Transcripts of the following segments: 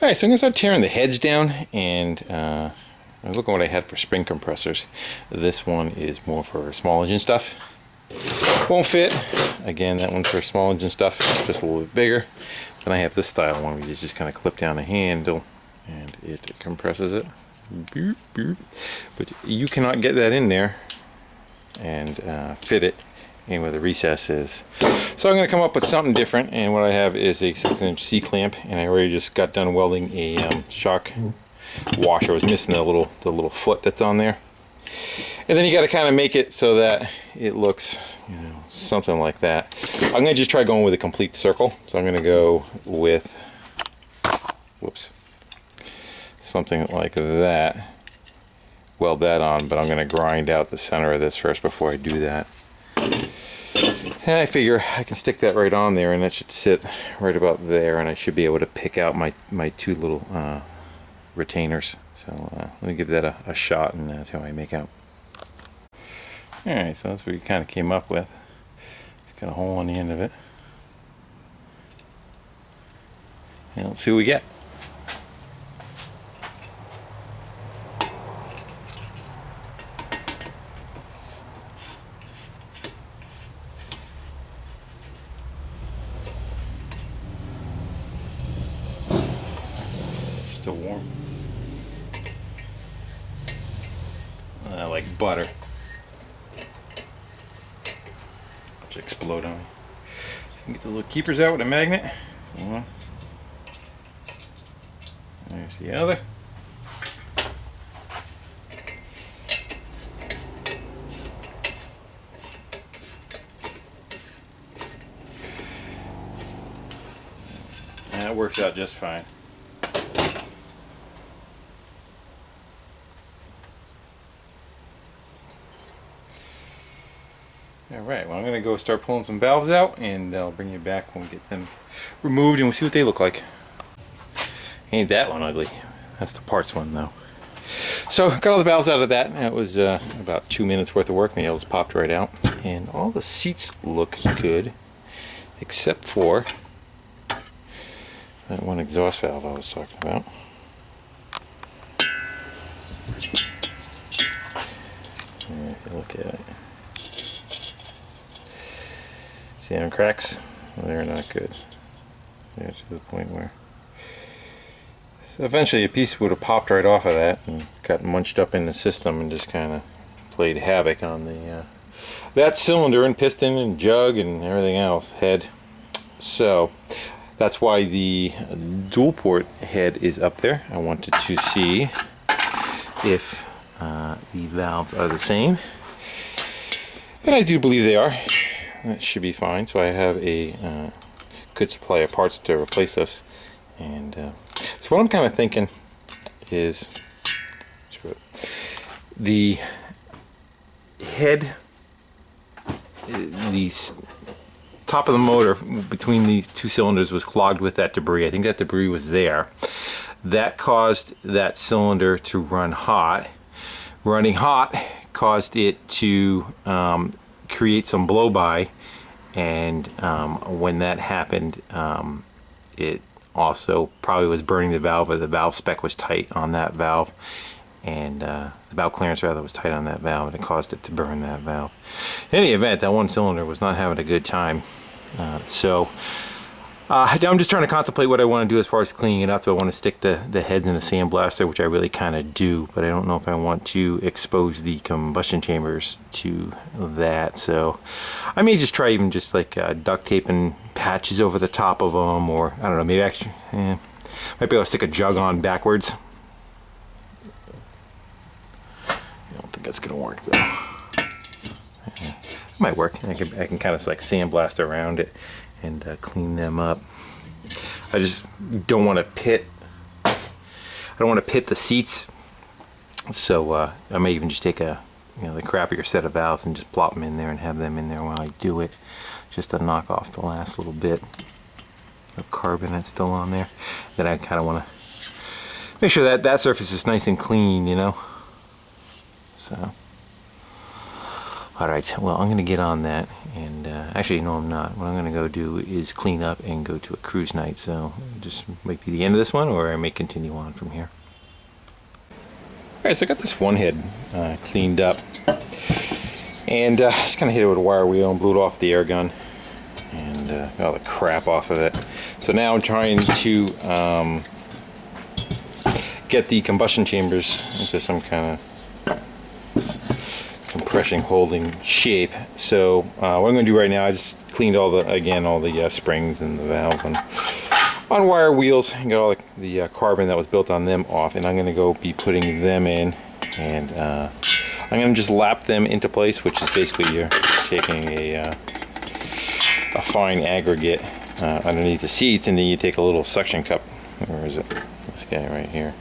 Alright, so I'm going to start tearing the heads down, and look at what I had for spring compressors. This one is more for small engine stuff. Won't fit. Again, that one's for small engine stuff, just a little bit bigger. Then I have this style one where you just kind of clip down the handle and it compresses it. Boop, boop. But you cannot get that in there and fit it in where the recess is. So I'm going to come up with something different, and what I have is a 6-inch C-clamp, and I already just got done welding a shock washer. I was missing the little foot that's on there. And then you got to kind of make it so that it looks, you know, something like that. I'm going to just try going with a complete circle. So I'm going to go with, whoops, something like that. Weld that on, but I'm going to grind out the center of this first before I do that. And I figure I can stick that right on there, and that should sit right about there, and I should be able to pick out my two little retainers. So let me give that a shot, and that's how I make out. Alright, so that's what we kind of came up with. It's got a hole on the end of it. And let's see what we get. Still warm. Like butter. Watch it explode on me. So you can get the little keepers out with a magnet. So one. There's the other. And that works out just fine. Alright, well, I'm going to go start pulling some valves out, and I'll bring you back when we get them removed and we'll see what they look like. Ain't that one ugly. That's the parts one, though. So, got all the valves out of that. That was about 2 minutes worth of work. The nails popped right out. And all the seats look good, except for that one exhaust valve I was talking about. And if you look at it, see them cracks? Well, they're not good. They're to the point where... So eventually a piece would have popped right off of that and got munched up in the system and just kind of played havoc on the that cylinder and piston and jug and everything else, head. So that's why the dual port head is up there. I wanted to see if the valves are the same. And I do believe they are. That should be fine. So I have a good supply of parts to replace this, and so what I'm kind of thinking is the head, the top of the motor between these two cylinders was clogged with that debris. I think that debris was there. That caused that cylinder to run hot. Running hot caused it to create some blow by, and when that happened, it also probably was burning the valve, or the valve spec was tight on that valve, and the valve clearance rather was tight on that valve, and it caused it to burn that valve. In any event, that one cylinder was not having a good time. I'm just trying to contemplate what I want to do as far as cleaning it up. Do I want to stick the heads in a sandblaster, which I really kind of do, but I don't know if I want to expose the combustion chambers to that. So I may just try even just like duct taping patches over the top of them, or I don't know, maybe actually might be able to stick a jug on backwards. I don't think that's gonna work though. It might work. I can kind of like sandblast around it and clean them up. I just don't want to pit. I don't want to pit the seats. So I may even just take the crappier set of valves and just plop them in there and have them in there while I do it, just to knock off the last little bit of carbon that's still on there. Then I kind of want to make sure that that surface is nice and clean, you know. So Alright, well, I'm going to get on that, and actually, no, I'm not. What I'm going to go do is clean up and go to a cruise night, so just might be the end of this one, or I may continue on from here. Alright, so I got this one head cleaned up, and just kind of hit it with a wire wheel and blew it off the air gun, and got all the crap off of it. So now I'm trying to get the combustion chambers into some kind of compression holding shape. So what I'm going to do right now, I just cleaned all the springs and the valves on wire wheels and got all the carbon that was built on them off, and I'm going to go be putting them in, and I'm going to just lap them into place, which is basically you're taking a fine aggregate underneath the seats, and then you take a little suction cup, where is it, this guy right here,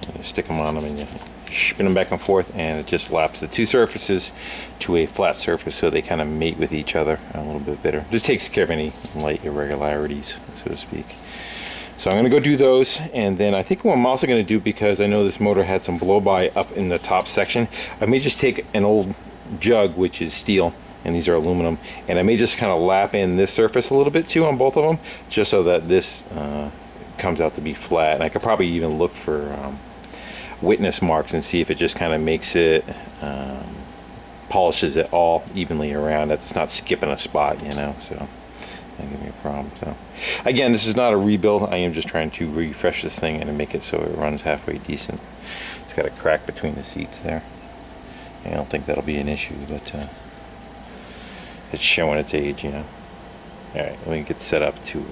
and you stick them on them and you spin them back and forth, and it just laps the two surfaces to a flat surface, so they kind of mate with each other a little bit better. Just takes care of any light irregularities, so to speak. So I'm going to go do those, and then I think what I'm also going to do, because I know this motor had some blow-by up in the top section, I may just take an old jug, which is steel, and these are aluminum, and I may just kind of lap in this surface a little bit too on both of them, just so that this comes out to be flat. And I could probably even look for witness marks and see if it just kind of makes it, polishes it all evenly around, that it's not skipping a spot, you know, so that'll give me a problem. So again, this is not a rebuild, I am just trying to refresh this thing and make it so it runs halfway decent. It's got a crack between the seats there. I don't think that'll be an issue, but it's showing its age, you know. Alright, let me get set up to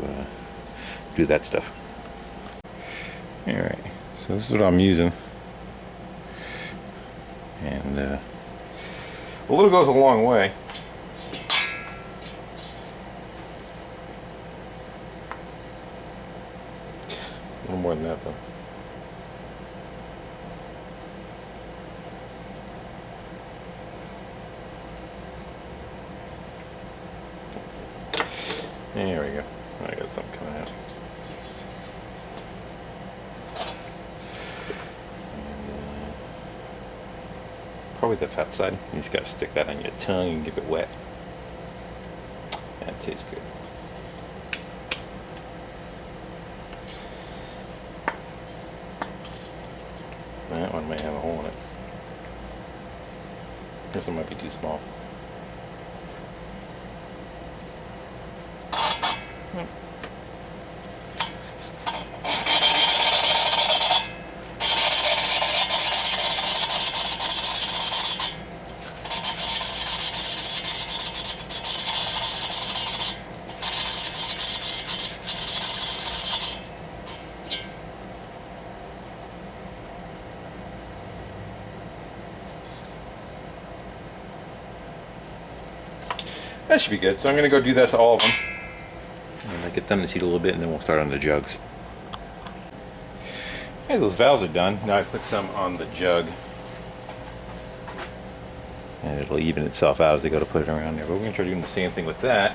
do that stuff. Alright, so this is what I'm using. And a little goes a long way. A little more than that, though. There we go. I got something coming out. And, probably the fat side. You just gotta stick that on your tongue and give it wet. That tastes good. That one might have a hole in it. This one might be too small. That should be good. So I'm going to go do that to all of them. And I get them to heat a little bit, and then we'll start on the jugs. Okay, those valves are done. Now I put some on the jug. And it'll even itself out as I go to put it around there. But we're going to try doing the same thing with that.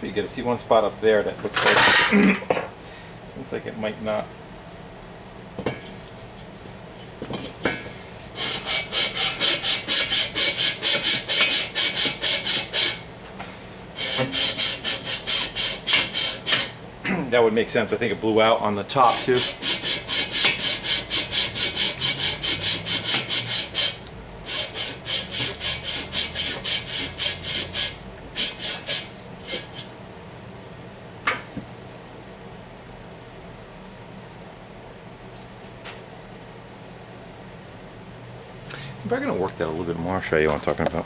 You get to see one spot up there that looks like it might not. That would make sense. I think it blew out on the top too. I'm probably gonna work that a little bit more. I'll show you what I'm talking about.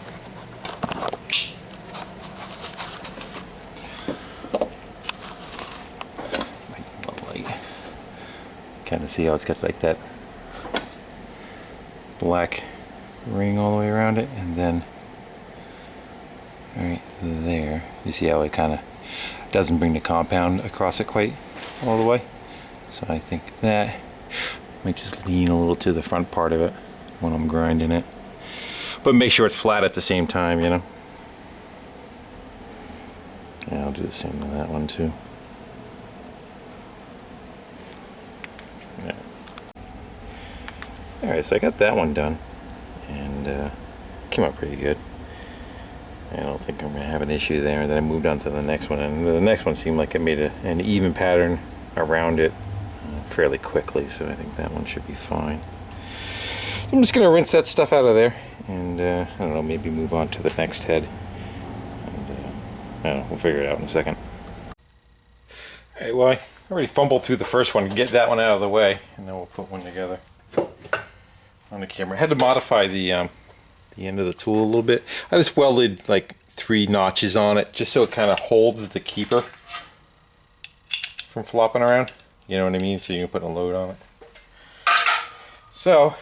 Kind of see how it's got like that black ring all the way around it, and then right there, you see how it kind of doesn't bring the compound across it quite all the way. So I think that might just lean a little to the front part of it when I'm grinding it, but make sure it's flat at the same time, you know. Yeah, I'll do the same with that one too. Yeah. Alright, so I got that one done, and came out pretty good. I don't think I'm going to have an issue there. And then I moved on to the next one, and the next one seemed like it made an even pattern around it fairly quickly, so I think that one should be fine. So I'm just going to rinse that stuff out of there, and I don't know, maybe move on to the next head. And I don't know, we'll figure it out in a second. Alright, well, I already fumbled through the first one to get that one out of the way, and then we'll put one together on the camera. I had to modify the end of the tool a little bit. I just welded like 3 notches on it just so it kind of holds the keeper from flopping around. You know what I mean? So you can put a load on it. So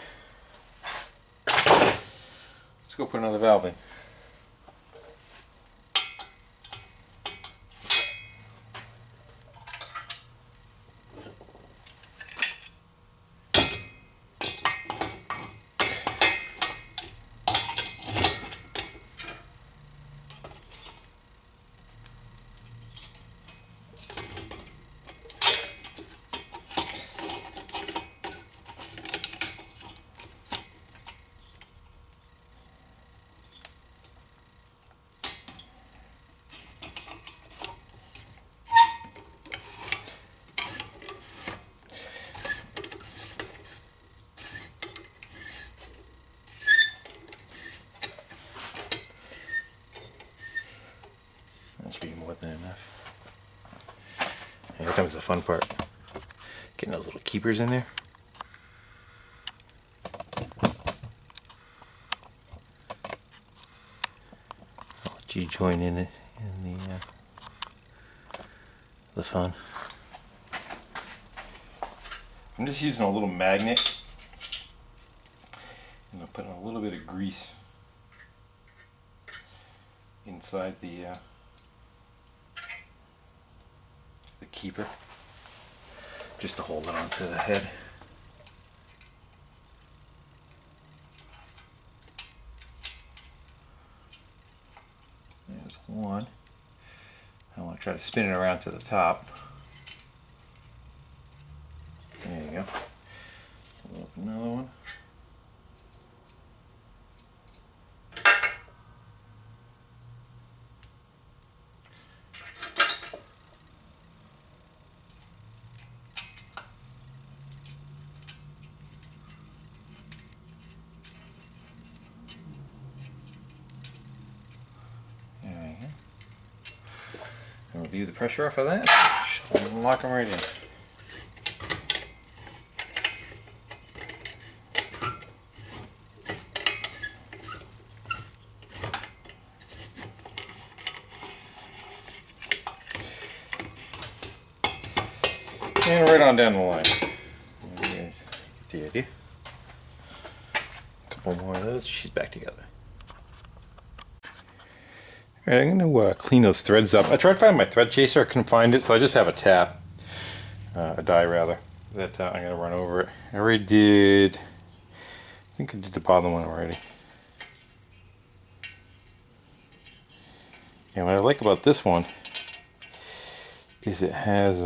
let's go put another valve in. That should be more than enough. And here comes the fun part. Getting those little keepers in there. I'll let you join in it in the fun. I'm just using a little magnet, and I'm putting a little bit of grease inside the keeper, just to hold it onto the head. There's one. I want to try to spin it around to the top. There you go. Pull up another one. Relieve the pressure off of that. And lock them right in. And right on down the line. There you guys get the idea. A couple more of those. She's back together. Alright, I'm going to clean those threads up. I tried to find my thread chaser, I couldn't find it, so I just have a tap, a die rather, that I'm going to run over it. I already did, I think I did the bottom one already. And what I like about this one is it has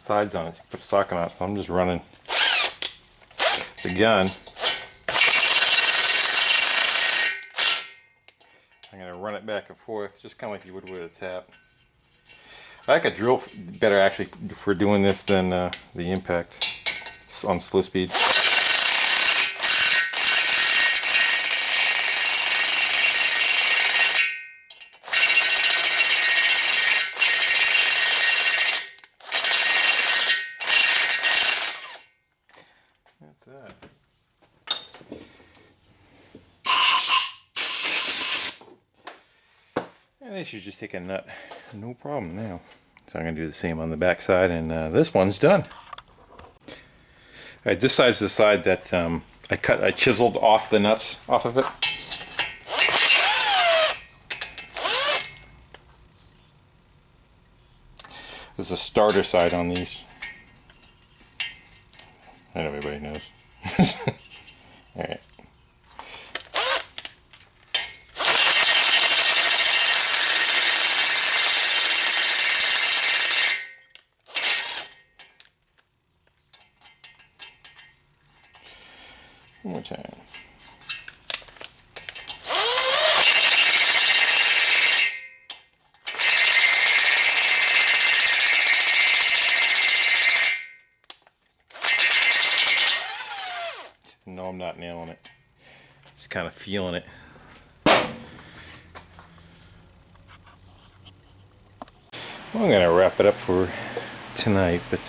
sides on it. You put a socket on it, so I'm just running the gun. I'm going to run it back and forth, just kind of like you would with a tap. I like a drill better actually for doing this than the impact on slow speed. That's that. And they should just take a nut, no problem now. So I'm gonna do the same on the back side, and this one's done. All right, this side's the side that I chiseled off the nuts off of it. There's a starter side on these. I know everybody knows. All right. One more time. No, I'm not nailing it. Just kind of feeling it. Well, I'm gonna wrap it up for tonight, but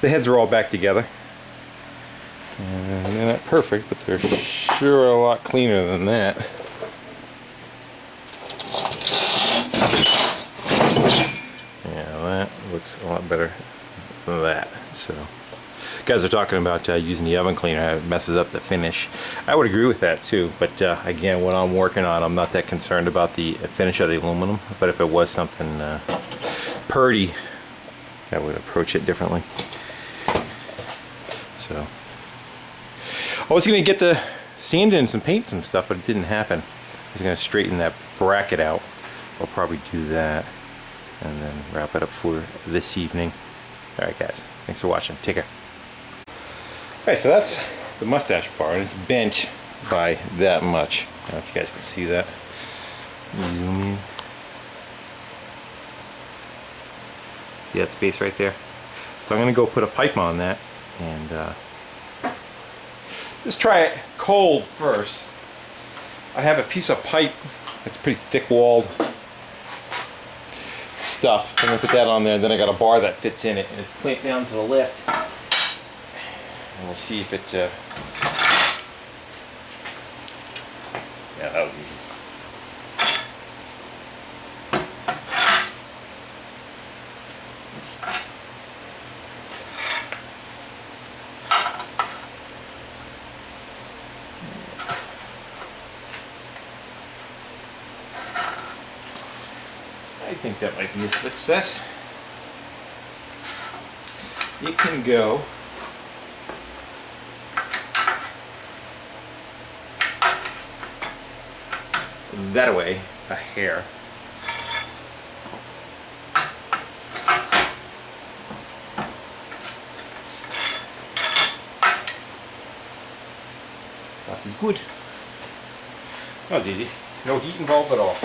the heads are all back together. And they're not perfect, but they're sure a lot cleaner than that. Yeah, that looks a lot better than that. So, guys are talking about using the oven cleaner. It messes up the finish. I would agree with that too, but again, what I'm working on, I'm not that concerned about the finish of the aluminum, but if it was something purdy, I would approach it differently. So, I was going to get the sand in some paint some stuff, but it didn't happen. I was going to straighten that bracket out. I'll probably do that and then wrap it up for this evening. Alright guys, thanks for watching. Take care. Alright, so that's the mustache bar, and it's bent by that much. I don't know if you guys can see that. Zoom in. See that space right there? So I'm going to go put a pipe on that and just try it cold first. I have a piece of pipe that's pretty thick walled stuff. I'm going to put that on there, and then I got a bar that fits in it, and it's clamped down to the lift. And we'll see if it yeah, that was easy. I think that might be a success. It can go that way a hair. That is good. That was easy. No heat involved at all.